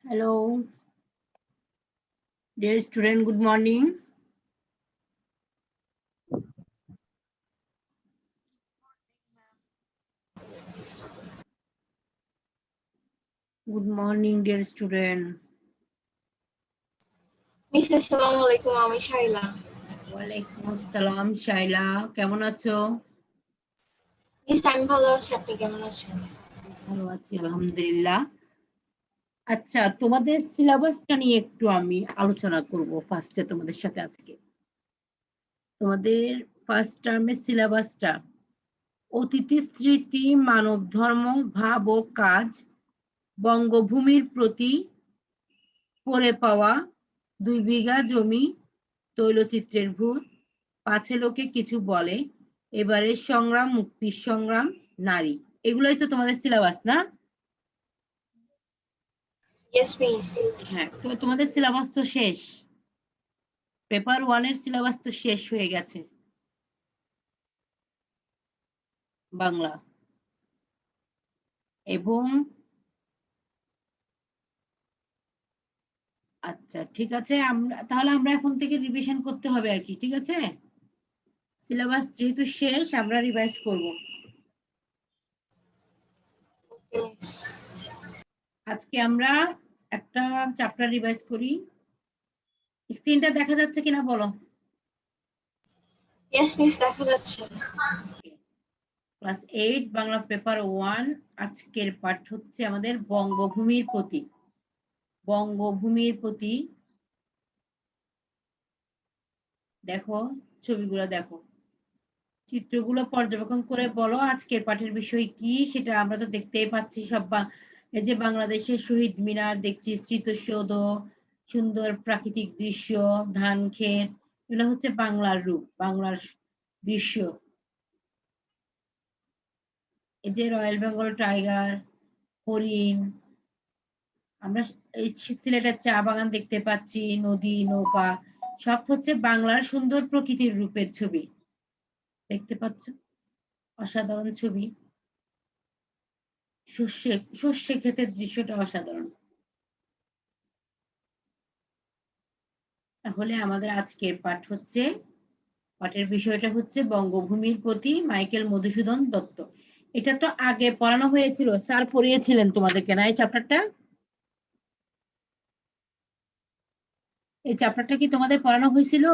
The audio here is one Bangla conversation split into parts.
Hello, dear student, good morning. Good morning, dear student. Miss আসসালামু আলাইকুম, আমি শাইলা। ওয়ালাইকুম আসসালাম শাইলা, কেমন আছো? মিস আমি ভালো আছি, আপনি কেমন আছেন? ভালো আছি আলহামদুলিল্লাহ। আচ্ছা, তোমাদের সিলেবাসটা নিয়ে একটু আমি আলোচনা করব ফার্স্টে তোমাদের সাথে আজকে। তোমাদের ফার্স্ট টার্মের সিলেবাসটা অতিথি স্মৃতি, মানব ধর্ম, ভাব ও কাজ, বঙ্গভূমির প্রতি পড়ে পাওয়া, 2 বিঘা জমি, তৈলচিত্রের ভূত, পাছে লোকে কিছু বলে, এবারের সংগ্রাম, মুক্তির সংগ্রাম, নারী। এগুলোই তো তোমাদের সিলেবাস না? Yes miss. হ্যাঁ, তো তোমাদের সিলেবাস তো শেষ। পেপার 1 এর সিলেবাস তো শেষ হয়ে গেছে বাংলা। এবং আচ্ছা ঠিক আছে, আমরা এখন থেকে রিভিশন করতে হবে আর কি, ঠিক আছে? সিলেবাস যেহেতু শেষ আমরা রিভাইজ করব। আজকে আমরা একটা চ্যাপ্টার রিভাইজ করি। স্ক্রিনটা দেখা যাচ্ছে কিনা বলো? ইয়েস মিস, দেখা যাচ্ছে। ক্লাস 8 বাংলা পেপার 1, আজকের পাঠ হচ্ছে আমাদের বঙ্গভূমির প্রতি। বঙ্গভূমির প্রতি দেখো, ছবিগুলো দেখো, চিত্রগুলো পর্যবেক্ষণ করে বলো আজকের পাঠের বিষয় কি। সেটা আমরা তো দেখতেই পাচ্ছি সব। এই যে বাংলাদেশের শহীদ মিনার দেখছি, স্মৃতিসৌধ, সুন্দর প্রাকৃতিক দৃশ্য, ধান ক্ষেত, এগুলো হচ্ছে বাংলার রূপ, বাংলার দৃশ্য। এই যে রয়্যাল বেঙ্গল টাইগার, হরিণ, আমরা এই সিলেটের চা বাগান দেখতে পাচ্ছি, নদী, নৌকা, সব হচ্ছে বাংলার সুন্দর প্রকৃতির রূপের ছবি। দেখতে পাচ্ছ? অসাধারণ ছবি। সর্ষে ক্ষেতের দৃশ্যটা অসাধারণ। তাহলে আমাদের আজকের পাঠের বিষয়টা হচ্ছে বঙ্গভূমির প্রতি, মাইকেল মধুসূদন দত্ত। এটা তো আগে পড়ানো হয়েছিল, স্যার পড়িয়েছিলেন তোমাদেরকে না এই চ্যাপ্টারটা? এই চ্যাপ্টারটা কি তোমাদের পড়ানো হয়েছিল?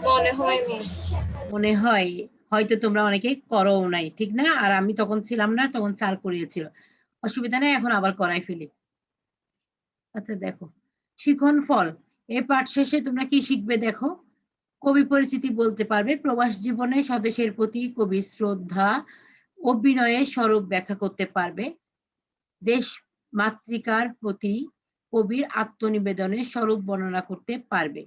মনে হয় মিস। মনে হয়, হয়তো তোমরা অনেকে করো নাই, ঠিক না? আর আমি তখন ছিলাম না, তখন স্যার করিয়েছিল। অসুবিধা নেই, এখন আবার করাই ফেলি। আচ্ছা দেখো, শিখন ফল। এই পাঠ শেষে তোমরা কি শিখবে দেখো? কবি পরিচিতি বলতে পারবে, প্রবাস জীবনে স্বদেশের প্রতি কবি শ্রদ্ধা ও বিনয়ের স্বরূপ ব্যাখ্যা করতে পারবে, দেশ মাতৃকার প্রতি কবির আত্মনিবেদনের স্বরূপ বর্ণনা করতে পারবে,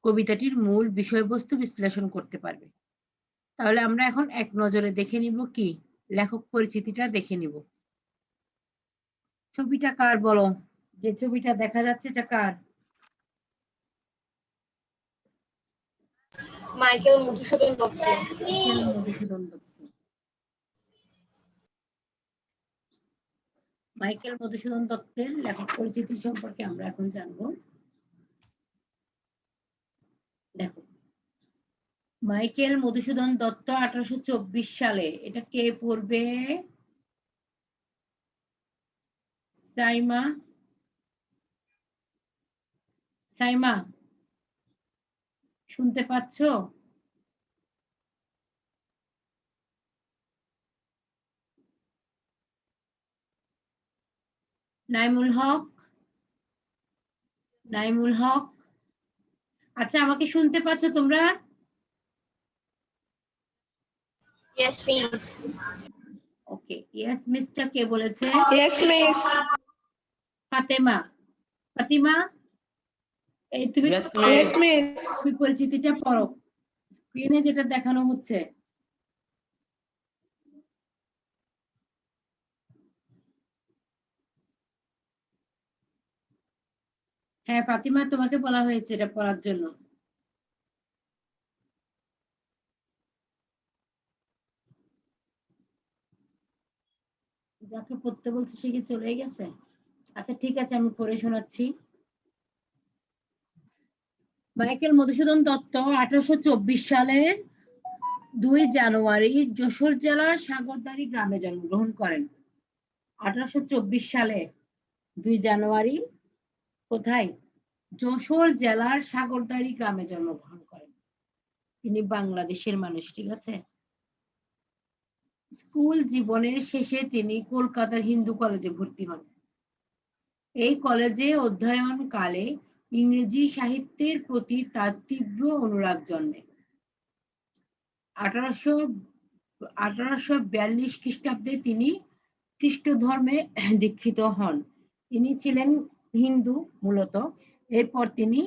কবিতাটির মূল বিষয়বস্তু বিশ্লেষণ করতে পারবে। তাহলে আমরা এখন এক নজরে দেখে নিব কি, লেখক পরিচিতিটা দেখে নিব। ছবিটা কার বলো? যে ছবিটা দেখা যাচ্ছে এটা কার? Michael Madhusudan Dutt. Michael Madhusudan Dutt. Michael Madhusudan দত্তের লেখক পরিচিতি সম্পর্কে আমরা এখন জানবো। দেখো, মাইকেল মধুসূদন দত্ত 1824 সালে, এটা কে পড়বে? সাইমা, সাইমা শুনতে পাচ্ছ? নাইমুল হক, নাইমুল হক, আচ্ছা আমাকে শুনতে পাচ্ছ তোমরা? Yes miss. ওকে, ইয়েস মিসটা কে বলেছে? Yes miss. ফাতেমা, ফাতিমা, এই তুমি ইয়েস মিস। তুমি পরিচিতিটা পড়ো, স্ক্রিনে যেটা দেখানো হচ্ছে। হ্যাঁ ফাতিমা, তোমাকে বলা হয়েছে এটা পড়ার জন্য। যাকে পড়তে বলছে সে কি চলে গেছে? আচ্ছা ঠিক আছে, আমি পড়ে শোনাচ্ছি। মাইকেল মধুসূদন দত্ত 1824 সালের 2 জানুয়ারি যশোর জেলার সাগরদাড়ি গ্রামে জন্মগ্রহণ করেন। 1824 সালে 2 জানুয়ারি কোথায়? যশোর জেলার সাগরদাড়ি গ্রামে জন্মগ্রহণ করেন। তিনি বাংলাদেশের মানুষ, ঠিক আছে। স্কুল জীবনের শেষে তিনি কলকাতার হিন্দু কলেজে ভর্তি হন। এই কলেজে অধ্যয়নকালে ইংরেজি সাহিত্যের প্রতি তার তীব্র অনুরাগ জন্মে। 1842 খ্রিস্টাব্দে তিনি খ্রিস্ট ধর্মে দীক্ষিত হন। তিনি ছিলেন হিন্দু মূলত। এরপর তিনি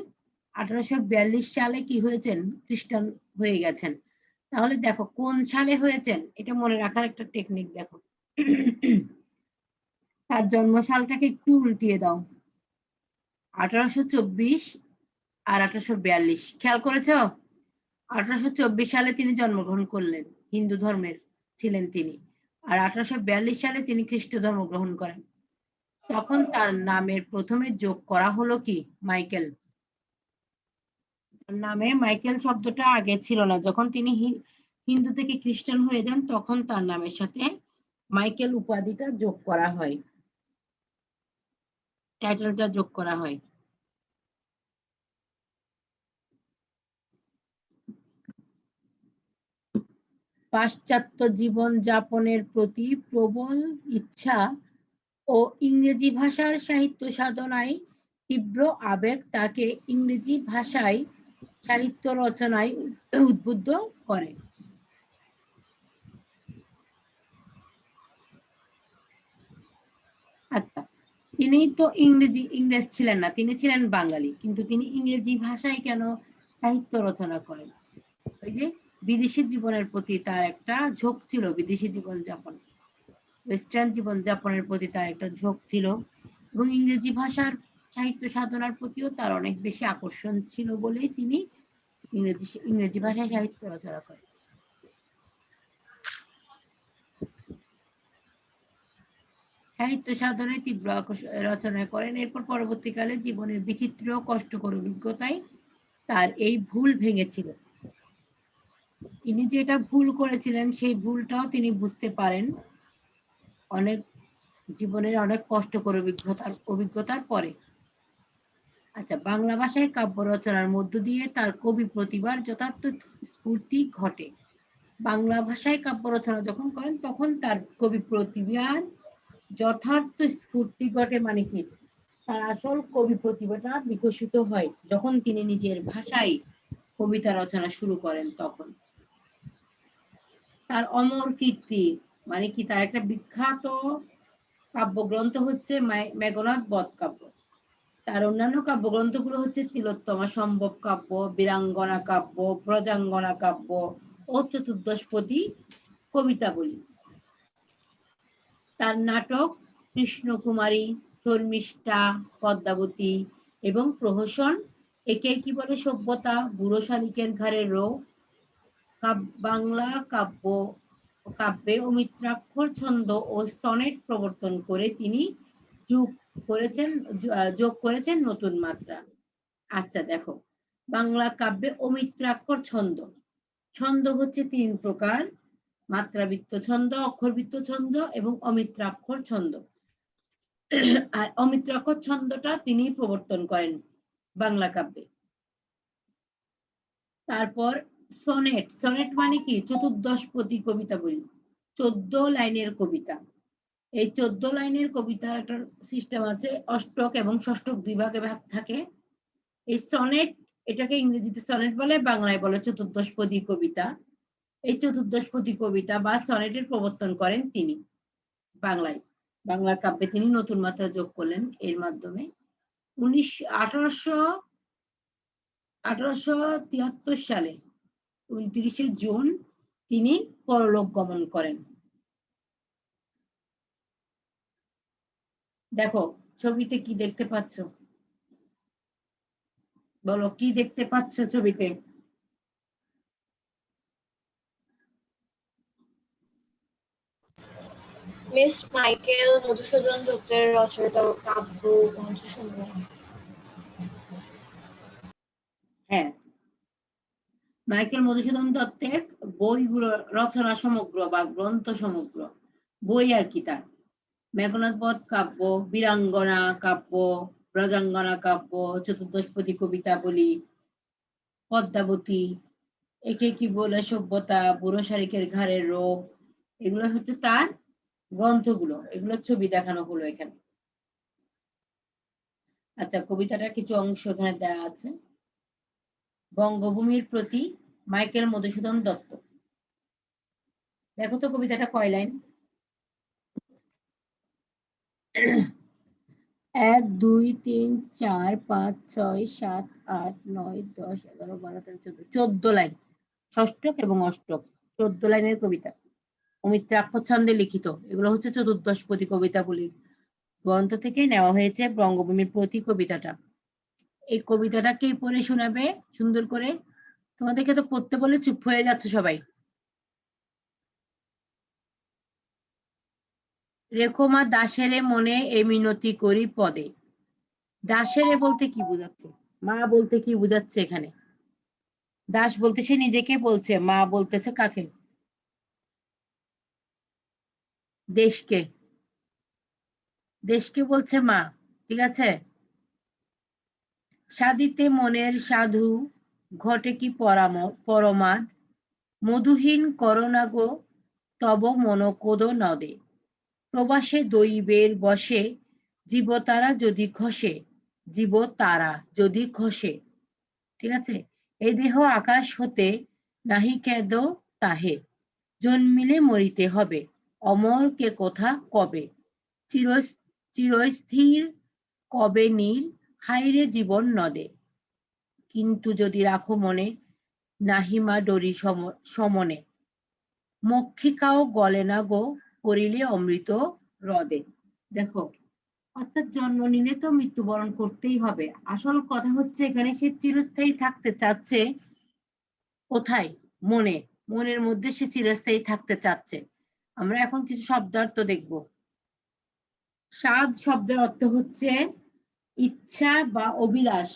1842 সালে কি হয়েছেন? খ্রিস্টান হয়ে গেছেন। তাহলে দেখো কোন সালে হয়েছেন এটা মনে রাখার একটা টেকনিক দেখো। তার জন্মসালটাকে একটু উল্টিয়ে দাও। 1824 আর 1842 খেয়াল করেছো? 1824 সালে তিনি জন্মগ্রহণ করলেন, হিন্দু ধর্মের ছিলেন তিনি। আর 1842 সালে তিনি খ্রিস্ট ধর্ম গ্রহণ করেন। তখন তার নামের প্রথমে যোগ করা হলো কি? মাইকেল। তার নামে মাইকেল শব্দটা আগে ছিল না। যখন তিনি হিন্দু থেকে খ্রিস্টান হয়ে যান তখন তার নামের সাথে মাইকেল উপাধিটা যোগ করা হয়, টাইটেলটা যোগ করা হয়। পাশ্চাত্য জীবন যাপনের প্রতি প্রবল ইচ্ছা ও ইংরেজি ভাষার সাহিত্য সাধনায় তীব্র আবেগ তাকে ইংরেজি ভাষায় সাহিত্য রচনায় উদ্বুদ্ধ করে। আচ্ছা, তিনি তো ইংরেজ ছিলেন না, তিনি ছিলেন বাঙালি, কিন্তু তিনি ইংরেজি ভাষায় কেন সাহিত্য রচনা করেন? ওই যে বিদেশি জীবনের প্রতি তার একটা ঝোঁক ছিল, বিদেশি জীবনযাপন, ওয়েস্টার্ন জীবনযাপনের প্রতি তার একটা ঝোঁক ছিল, এবং ইংরেজি ভাষার সাহিত্য সাধনার প্রতিও তার অনেক বেশি আকর্ষণ ছিল বলেই তিনি ইংরেজি ভাষায় সাহিত্য রচনা করেন। সাহিত্য সাধনায় তীব্র রচনা করেন। এরপর পরবর্তীকালে জীবনের বিচিত্র কষ্টকর অভিজ্ঞতায় তার এই ভুল ভেঙেছিল। তিনি যেটা ভুল করেছিলেন সেই ভুলটাও তিনি বুঝতে পারেন অনেক জীবনের অনেক কষ্টকর অভিজ্ঞতার পরে। আচ্ছা, বাংলা ভাষায় কাব্য রচনার মধ্য দিয়ে তার কবি প্রতিভার যথার্থ স্ফূর্তি ঘটে। বাংলা ভাষায় কাব্য রচনা যখন করেন তখন তার কবি প্রতিভার যথার্থ স্ফূর্তি ঘটে, মানে কি তার আসল কবি প্রতিভাটা বিকশিত হয় যখন তিনি নিজের ভাষায় কবিতা রচনা শুরু করেন। তখন তার অমর কীর্তি, মানে কি তার একটা বিখ্যাত কাব্যগ্রন্থ হচ্ছে মেঘনাদ বধ কাব্য। তার অন্যান্য কাব্যগ্রন্থগুলো হচ্ছে তিলোত্তমা সম্ভব কাব্য, বীরাঙ্গনা কাব্য, ব্রজাঙ্গনা কাব্য ও চতুর্দশপদী কবিতাবলী। তার নাটক কৃষ্ণকুমারী, শর্মিষ্ঠা, পদ্মাবতী এবং প্রহসন, একে কি বলে সভ্যতা, বুড়ো শালিকের ঘাড়ে রোগ, বাংলা কাব্যে অমিত্রাক্ষর ছন্দ ও সনেট প্রবর্তন করে তিনি যোগ করেছেন নতুন মাত্রা। আচ্ছা দেখো, বাংলা কাব্যে অমিত্রাক্ষর ছন্দ হচ্ছে 3 প্রকার: মাত্রাবৃত্ত ছন্দ, অক্ষরবৃত্ত ছন্দ এবং অমিত্রাক্ষর ছন্দ। আর অমিত্রাক্ষর ছন্দটা তিনি প্রবর্তন করেন বাংলা কাব্যে। তারপর সনেট মানে কি? চতুর্দশপদী কবিতা বলি, 14 লাইনের কবিতা। এই 14 লাইনের কবিতার একটা সিস্টেম আছে, অষ্টক এবং ষষ্ঠক 2 ভাগে ভাগ থাকে। এই সনেট, এটাকে ইংরেজিতে সনেট বলে, বাংলায় বলে চতুর্দশপদী কবিতা। এই চতুর্দশপদী কবিতা বা সনেটের প্রবর্তন করেন তিনি বাংলায়। বাংলা কাব্যে তিনি নতুন মাত্রা যোগ করলেন এর মাধ্যমে। 1873 সালে 29শে জুন তিনি পরলোক গমন করেন। দেখো ছবিতে কি দেখতে পাচ্ছ? বলো কি দেখতে পাচ্ছ ছবিতে? মিস মাইকেল মধুসূদন দত্তের রচিত কাব্য গ্রন্থসমূহ। হ্যাঁ, মাইকেল মধুসূদন দত্তের বইগুলো রচনা সমগ্র বা গ্রন্থ সমগ্র বই আর কি তার মেঘনাদ বধ কাব্য, বীরাঙ্গনা কাব্য, ব্রজাঙ্গনা কাব্য, চতুর্দশপদী কবিতাবলী, পদ্মাবতী, একে কি বলে সভ্যতা, বুড়ো শারিকের ঘাড়ের রোগ, এগুলো হচ্ছে তার গ্রন্থগুলো। এগুলো ছবি দেখানো হলো এখানে। আচ্ছা, কবিতাটার কিছু অংশ এখানে দেওয়া আছে। বঙ্গভূমির প্রতি মাইকেল মধুসূদন দত্ত। দেখো তো কবিতাটা কয় লাইন? 1 2 3 4 5 6 7 8 9 10 11 12 13 14 লাইন, ষষ্ঠক এবং অষ্টক, 14 লাইনের কবিতা, অমিত্রাক্ষর ছন্দে লিখিত। এগুলো হচ্ছে চতুর্দশপদী কবিতাবলী গ্রন্থ থেকে নেওয়া হয়েছে বঙ্গভূমির প্রতি কবিতাটা। এই কবিতাটা কে পড়ে শোনাবে সুন্দর করে? তোমাদেরকে তো পড়তে বলে চুপ হয়ে যাচ্ছে সবাই। রেখো মা দাসেরে মনে এ মিনতি করি পদে। দাসেরে বলতে কি বোঝাচ্ছে? মা বলতে কি বোঝাচ্ছে এখানে? দাস বলতে সে নিজেকে বলছে, মা বলতেছে কাকে? দেশকে। দেশকে বলছে মা, ঠিক আছে? সাধিতে মনের সাধু ঘটে কি পরমাদ, মধুহীন করোনা গো তব মনকোদ নদে। প্রবাসে দৈবের বসে জীবতারা যদি খসে, জীব তারা যদি খসে, ঠিক আছে? এই দেহ আকাশ হতে নাহি কেদ তাহে, জন্মিলে মরিতে হবে, অমর কে কোথা কবে, চিরস্থির কবে নীল, হাইরে জীবন নদে। কিন্তু যদি রাখো মনে, নাহিমা ডরি সমনে, মক্ষিকাও গলে না গো পড়িলে অমৃত হ্রদে। দেখো, অর্থাৎ জন্ম নিলে তো মৃত্যুবরণ করতেই হবে। আসল কথা হচ্ছে এখানে সে চিরস্থায়ী থাকতে চাচ্ছে কোথায়? মনে, মনের মধ্যে সে চিরস্থায়ী থাকতে চাচ্ছে। আমরা এখন কিছু শব্দার্থ দেখব। সাধ শব্দের অর্থ হচ্ছে ইচ্ছা বা অভিলাষ।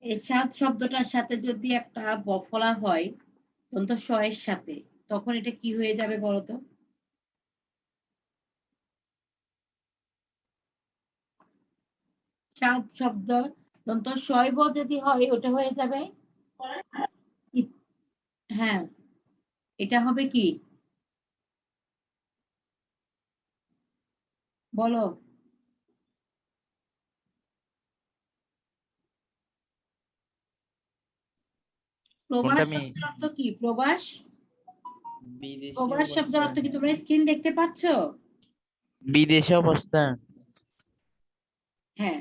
এই সাধ শব্দটার সাথে যদি একটা বফলা হয় দন্ত স এর সাথে, তখন এটা কি হয়ে যাবে বলতো? সাধ শব্দ দন্ত শৈব যদি হয় ওটা হয়ে যাবে হ্যাঁ, এটা হবে কি বলো? প্রবাস শব্দের অর্থ কি? প্রবাস, প্রবাস শব্দের অর্থ কি? তোমরা স্ক্রিন দেখতে পাচ্ছ? বিদেশে অবস্থান। হ্যাঁ,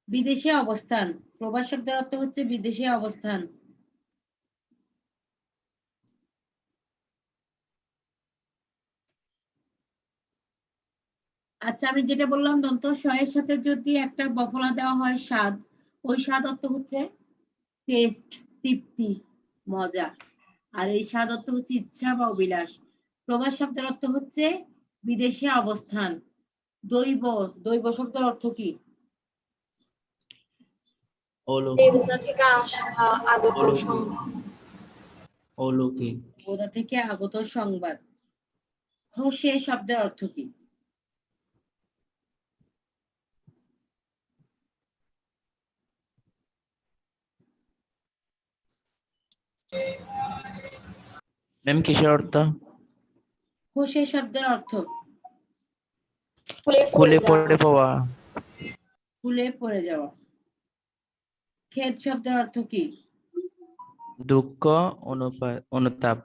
বিদেশে অবস্থান। প্রবাস শব্দের অর্থ হচ্ছে বিদেশে অবস্থান। আচ্ছা, আমি যেটা বললাম দন্ত স এর সাথে যদি একটা বফলা দেওয়া হয় স্বাদ, ওই স্বাদ অর্থ হচ্ছে টেস্ট, তৃপ্তি, মজা। আর এই স্বাদ অর্থ হচ্ছে ইচ্ছা বা অভিলাষ। প্রবাস শব্দের অর্থ হচ্ছে বিদেশে অবস্থান। দৈব, দৈব শব্দের অর্থ কি? দেবতা থেকে আগত সংবাদ। অলৌকিক। দেবতা থেকে আগত সংবাদ। খসে শব্দের অর্থ কি? ম্যাম কিসের অর্থ? খসে শব্দের অর্থ খুলে পড়ে পাওয়া। খুলে পড়ে যাওয়া। খেদ শব্দের অর্থ কি? দুঃখ, অনুতাপ।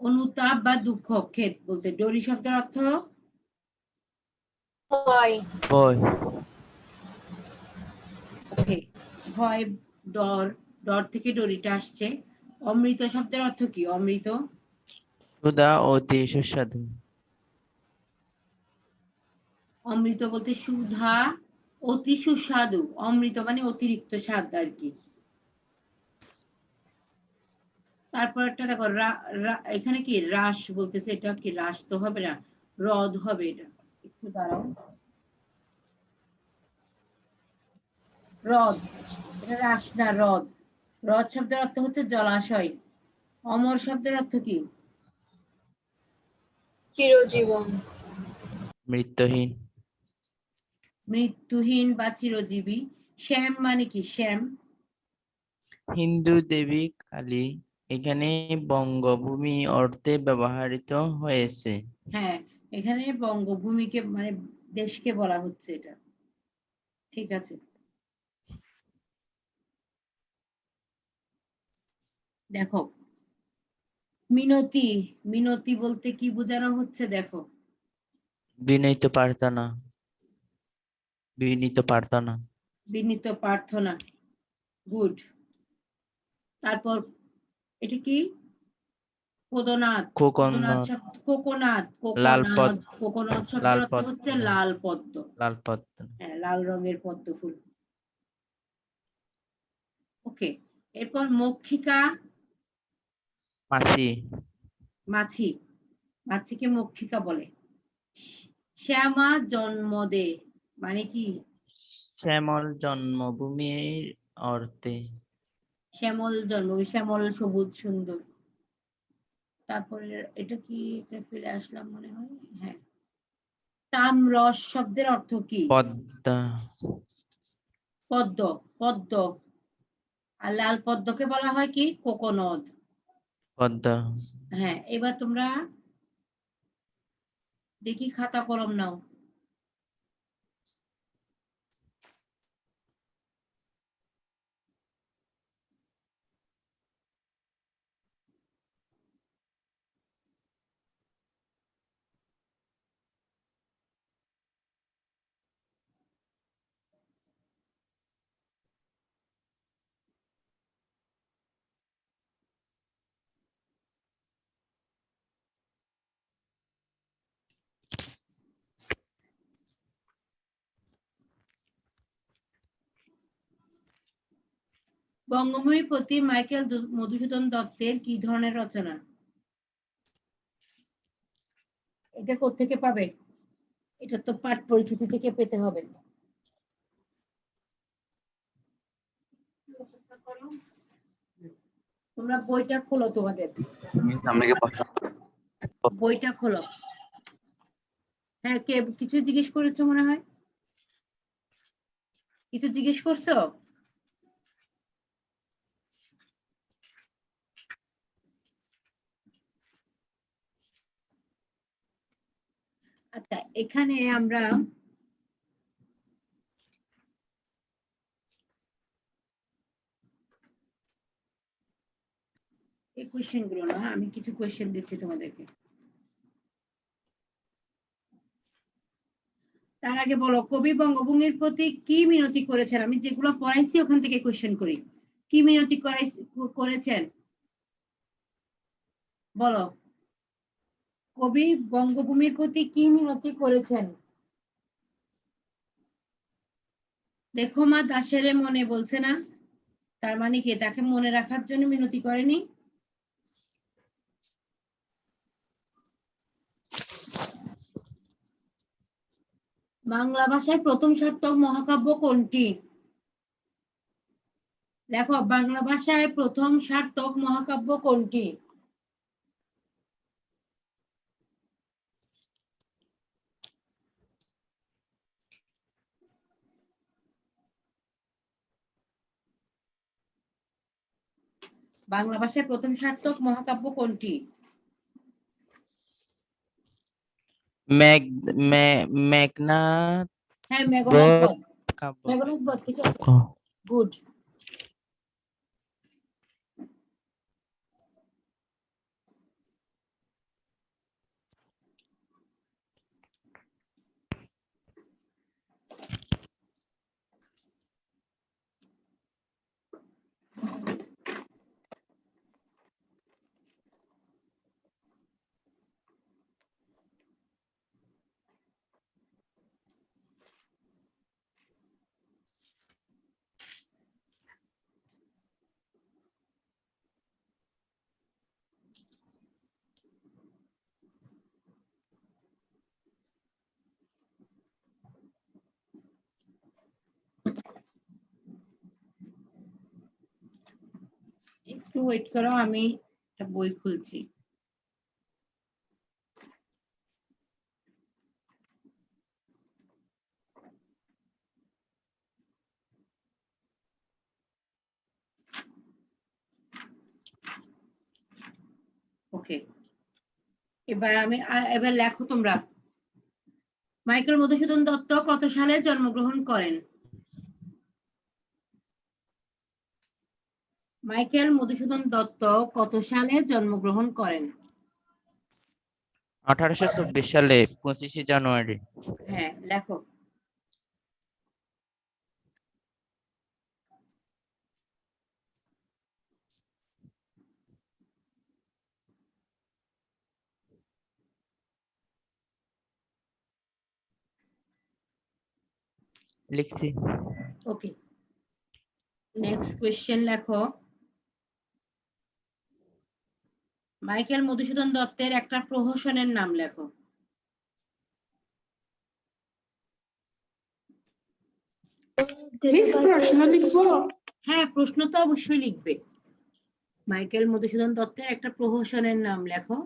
অনুতাপ বা দুঃখ। খেদ বলতে। ডরি শব্দের অর্থ ভয়। ভয়। ভয়, ডর, ডর থেকে ডরিটা আসছে। অমৃত শব্দের অর্থ কি? অমৃত সুধা অতি সুস্বাদু। অমৃত বলতে সুধা, অতি সুস্বাদু। অমৃত মানে অতিরিক্ত স্বাদ আর কি। তারপর একটা দেখো এখানে কি রাস বলতেছে, এটা কি রাস তো হবে না, হ্রদ হবে এটা। একটু দাঁড়াও, হ্রদ, এটা রাস না হ্রদ। হ্রদ শব্দের অর্থ হচ্ছে জলাশয়। অমর শব্দের অর্থ কি? চিরজীবন। মৃত্যুহীন। মৃত্যুহীন বা চিরজীবী। শ্যাম মানে কি? শ্যাম হিন্দু দেবী কালী এখানে বঙ্গভূমি অর্থে ব্যবহৃত হয়েছে। হ্যাঁ, এখানে বঙ্গভূমিকে মানে দেশকে বলা হচ্ছে এটা। ঠিক আছে, দেখো মিনতি, মিনতি বলতে কি বোঝানো হচ্ছে দেখো। বিনীত প্রার্থনা। বিনীত প্রার্থনা। বিনীত প্রার্থনা, গুড। তারপর এটা কি? পদনাথ। পদনাথ কোকোনট। শব্দ, কোকোনাথ, লাল কোকোনাথ, পদ্ম। কোকোনাথ লাল শব্দের অর্থ হচ্ছে পদ্ম। লাল পদ্ম। লাল পদ্ম। হ্যাঁ, লাল রঙের পদ্ম ফুল। ওকে, এরপর মক্ষিকা, মাছি। মাছি, মাছিকে মক্ষিকা বলে। শ্যামা জন্ম দে মানে কি? শ্যামল জন্মভূমির অর্থে। শ্যামল জন্ম, শ্যামল সবুজ সুন্দর। তারপরে এটা কি, এটা ফিরে আসলাম মনে হয়। হ্যাঁ, তামরস শব্দের অর্থ কি? পদ্মা। পদ্ম, পদ্ম। আর লাল পদ্মকে বলা হয় কি? কোকোনদ। পদ্মা। হ্যাঁ, এবার তোমরা দেখি খাতা কলম নাও। বঙ্গভূমির প্রতি মাইকেল মধুসূদন দত্তের কি ধরনের রচনা? এটা কোত্থেকে পাবে? এটা তো পাঠ পরিচিতি থেকে পেতে হবে। তোমরা বইটা খোলো, তোমাদের বইটা খোলো। হ্যাঁ, কে কিছু জিজ্ঞেস করেছো মনে হয়? কিছু জিজ্ঞেস করছো? আচ্ছা, এখানে আমরা এই কোয়েশ্চেন গুলো না, আমি কিছু কোয়েশ্চেন দিচ্ছি তোমাদেরকে। তার আগে বলো, কবি বঙ্গভূমির প্রতি কি মিনতি করেছেন? আমি যেগুলো পড়াইছি ওখান থেকে কোয়েশ্চেন করি। কি মিনতি করেছেন বলো। কবি বঙ্গভূমির প্রতি কি মিনতি করেছেন? দেখো মা দাসেরে মনে বলছে না, তার মানে কি তাকে মনে রাখার জন্য মিনতি করেনি? বাংলা ভাষায় প্রথম সার্থক মহাকাব্য কোনটি? দেখো, বাংলা ভাষায় প্রথম সার্থক মহাকাব্য কোনটি? বাংলা ভাষায় প্রথম সার্থক মহাকাব্য কোনটি? মেঘ মেঘনাদ হ্যাঁ, মেঘনাদ বধ বধ। কাব্য। মেঘনাদ বধ, ঠিক আছে, গুড। একটু ওয়েট করো, আমি একটা বই খুলছি। ওকে, এবার লেখো তোমরা। মাইকেল মধুসূদন দত্ত কত সালে জন্মগ্রহণ করেন? মাইকেল মধুসূদন দত্ত কত সালে জন্মগ্রহণ করেন? 1824 সালে 25শে জানুয়ারি। হ্যাঁ, লেখো। লিখছি। ওকে, নেক্সট কোয়েশ্চেন লেখো। মাইকেল মধুসূদন দত্তের একটা প্রহসনের নাম লেখো। মিস প্রশ্ন লিখবো? হ্যাঁ, প্রশ্ন তো অবশ্যই লিখবে। মাইকেল মধুসূদন দত্তের একটা প্রহসনের নাম লেখো।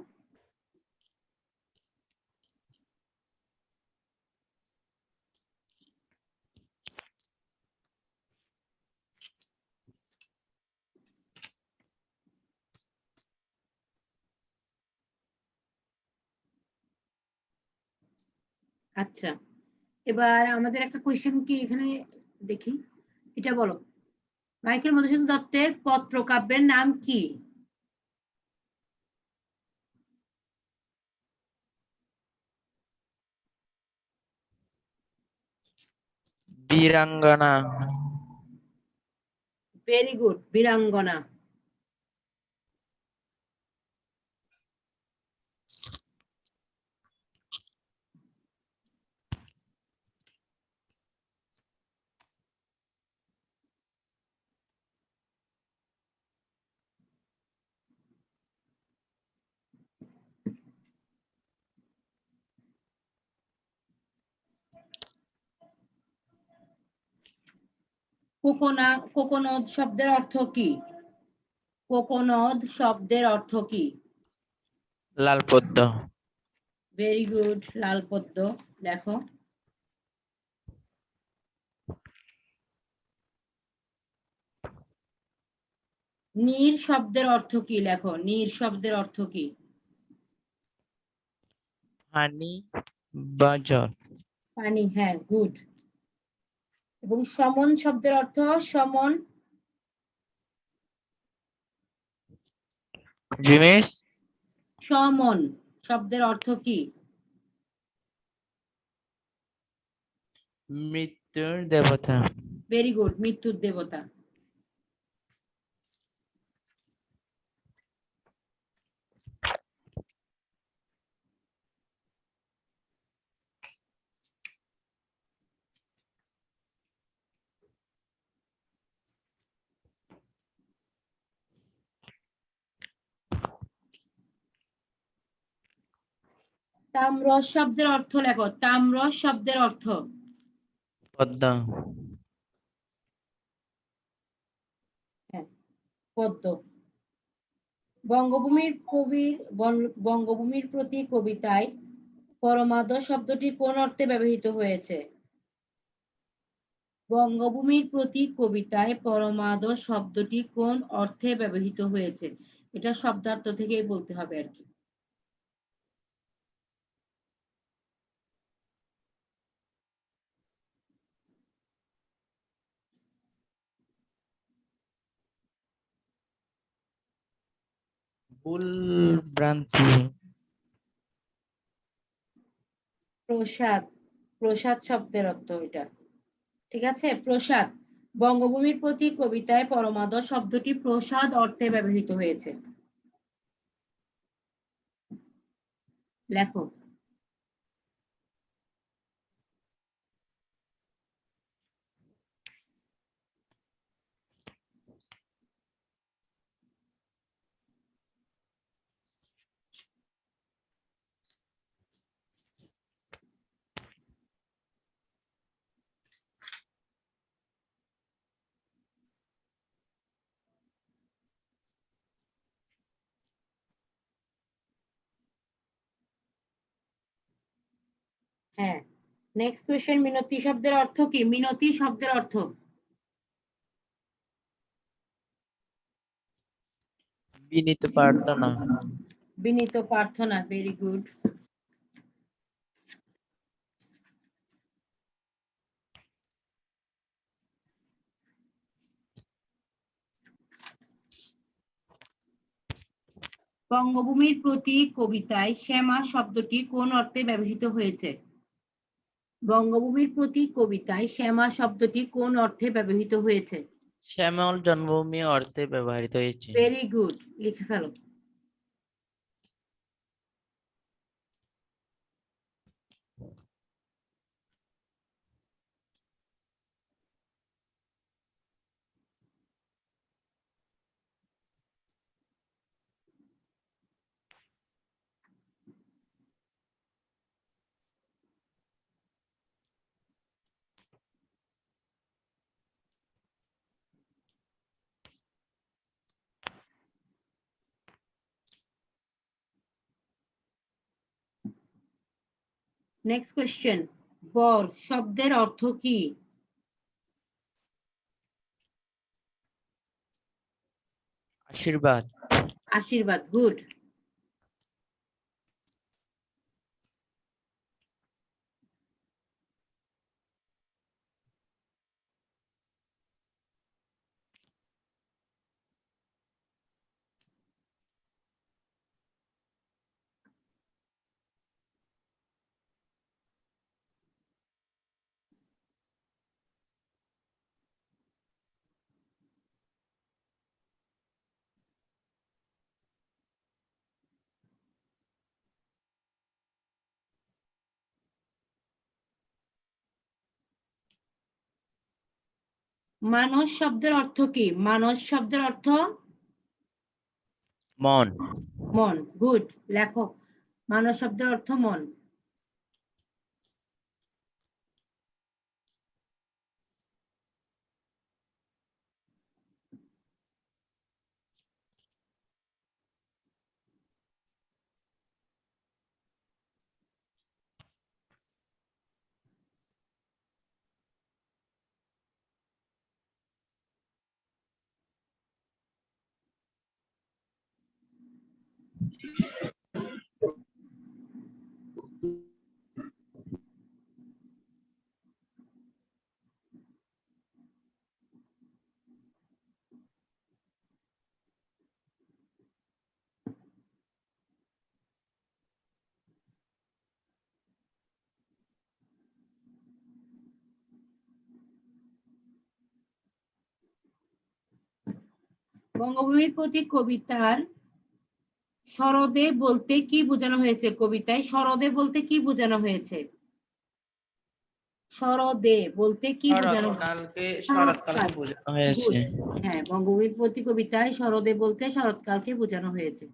আচ্ছা, এবার আমাদের একটা কোয়েশ্চেন কি এখানে দেখি, এটা বলো। মাইকেল মধুসূদন দত্তের পত্রকাব্যের নাম কি? বীরাঙ্গনা। ভেরি গুড, বীরাঙ্গনা। কোকোনদ শব্দের অর্থ কি? কোকোনদ শব্দের অর্থ কি? লাল পদ্ম। ভেরি গুড, লাল পদ্ম। লেখো। নীর শব্দের অর্থ কি? লেখো, নীর শব্দের অর্থ কি? পানি বা জল। পানি, হ্যাঁ, গুড। এবং সমন শব্দের অর্থ? সমন। জিনিস। সমন শব্দের অর্থ কি? মৃত্যুর দেবতা। ভেরি গুড, মৃত্যুর দেবতা। তাম্রস শব্দের অর্থ লেখো। তাম্রস শব্দের অর্থ? পদ্ম। হ্যাঁ, পদ্ম। বঙ্গভূমির প্রতি কবিতায় পরমাদ শব্দটি কোন অর্থে ব্যবহৃত হয়েছে? বঙ্গভূমির প্রতি কবিতায় পরমাদ শব্দটি কোন অর্থে ব্যবহৃত হয়েছে? এটা শব্দার্থ থেকেই বলতে হবে আর কি। ভুল ভ্রান্তি। প্রসাদ, প্রসাদ শব্দের অর্থ এটা। ঠিক আছে, প্রসাদ। বঙ্গভূমির প্রতি কবিতায় পরমাদ শব্দটি প্রসাদ অর্থে ব্যবহৃত হয়েছে। লেখো। হ্যাঁ। নেক্সট কোয়েশ্চেন, মিনতি শব্দের অর্থ কি? মিনতি শব্দের অর্থ বিনীত প্রার্থনা। বিনীত প্রার্থনা। Very good. বঙ্গভূমির প্রতি কবিতায় শ্যামা শব্দটি কোন অর্থে ব্যবহৃত হয়েছে? বঙ্গভূমির প্রতি কবিতায় শ্যামা শব্দটি কোন অর্থে ব্যবহৃত হয়েছে? শ্যামল জন্মভূমি অর্থে ব্যবহৃত হয়েছে। ভেরি গুড, লিখে ফেলো। নেক্সট কোয়েশ্চেন, বর শব্দের অর্থ কি? আশীর্বাদ। আশীর্বাদ। গুড। মানস শব্দের অর্থ কি? মানস শব্দের অর্থ মন। মন। গুড, লেখো। মানস শব্দের অর্থ মন। বঙ্গভূমির প্রতি কবিতার সরদে বলতে কি বোঝানো হয়েছে? কবিতায় সরদে বলতে কি বোঝানো হয়েছে? সরদে বলতে কি বোঝানো? শরৎকালকে শরৎকাল। বোঝানো হয়েছে। গুড। হ্যাঁ, বঙ্গভূমির প্রতি কবিতায় সরদে বলতে শরৎকালকে বোঝানো হয়েছে।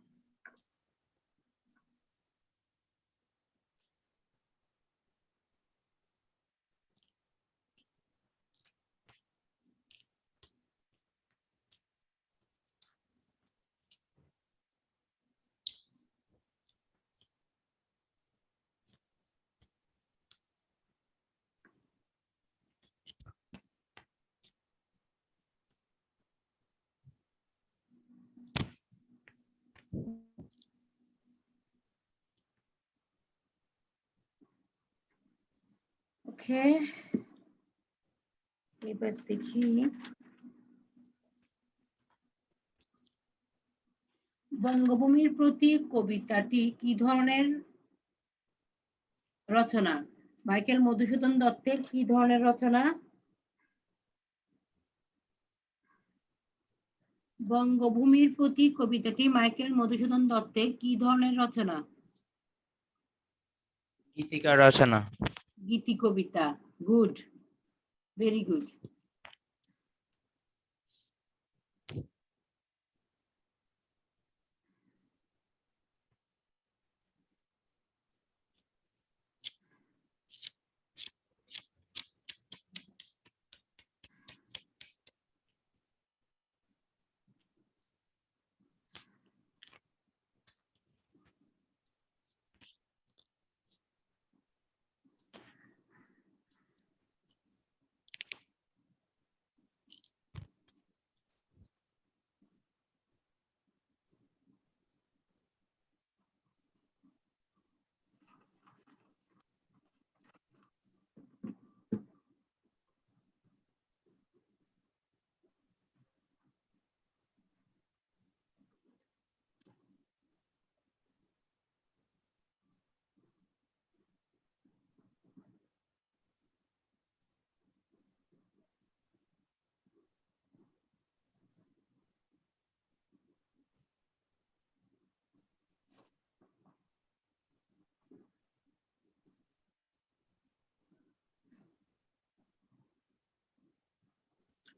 ওকে, এবার দেখি বঙ্গভূমির প্রতি কবিতাটি কি ধরনের রচনা? মাইকেল মধুসূদন দত্তের কি ধরনের রচনা? বঙ্গভূমির প্রতি কবিতাটি মাইকেল মধুসূদন দত্তের কি ধরনের রচনা? গীতিকা রচনা। গীতি কবিতা। Good, very good.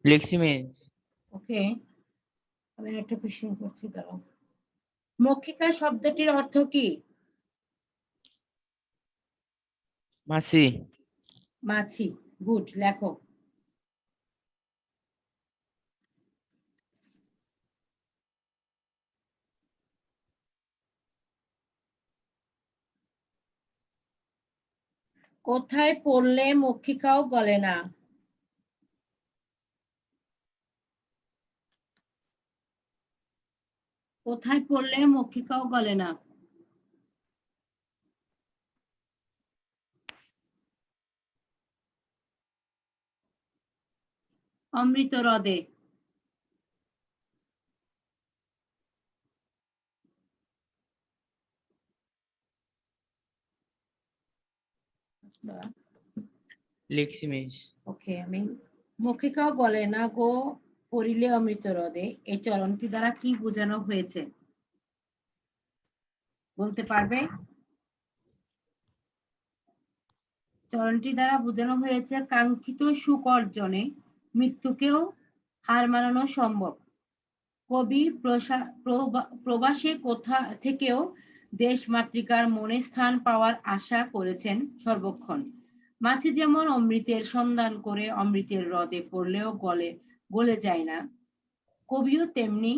লিখছি মিস। ওকে, আমি একটা কোশ্চেন করছি, দাঁড়াও। মক্ষিকা শব্দটির অর্থ কি? মাসি। মাছি। গুড, লেখো। কোথায় পড়লে মক্ষিকাও গলে না? কোথায় পড়লে মক্ষিকাও গলে না? অমৃত হ্রদে। লিখছি মিস। ওকে, আমি মক্ষিকাও গলে না গো পড়িলে অমৃত হ্রদে, এই চরণটি দ্বারা কি বোঝানো হয়েছে বলতে পারবে? চরণটি দ্বারা বোঝানো হয়েছে কাঙ্ক্ষিত সুখ অর্জনে মৃত্যুকেও হার মানানো সম্ভব। কবি প্রবাসে কোথা থেকেও দেশ মাতৃকার মনে স্থান পাওয়ার আশা করেছেন সর্বক্ষণ। মাছি যেমন অমৃতের সন্ধান করে অমৃতের হ্রদে পড়লেও গলে যায় না, কবিও তেমনি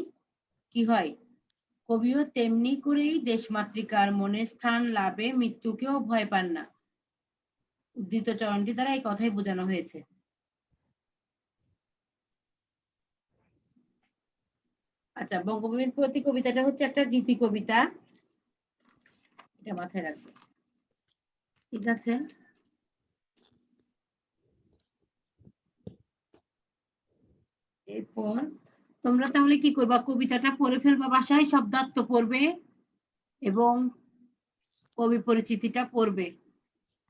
কি হয়, কবিও তেমনি করেই দেশ মাতৃকার মনে স্থান লাভে মৃত্যুকেও ভয় পান না। উদ্ধৃত চরণটি দ্বারা এই কথাই বোঝানো হয়েছে। আচ্ছা, বঙ্গভূমির প্রতি কবিতাটা হচ্ছে একটা গীতি কবিতা, এটা মাথায় রাখবে, ঠিক আছে? এরপর তোমরা তাহলে কি করবা, কবিতাটা পড়ে ফেলবা, বাসায় শব্দার্থ পড়বে এবং কবি পরিচিতিটা পড়বে।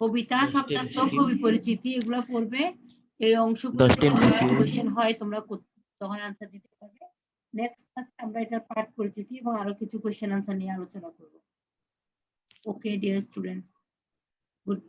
কবিতা, 10টি শব্দার্থ, MCQ, কবি পরিচিতি এগুলো পড়বে। এই অংশগুলো 10টি থেকে MCQ। কোশ্চেন হয় তোমরা তখন আনসার দিতে পারবে। নেক্সট ক্লাসে আমরা এটার পাঠ পরিচিতি এবং আরো কিছু কোশ্চেন আনসার নিয়ে আলোচনা করব। Okay dear student, good.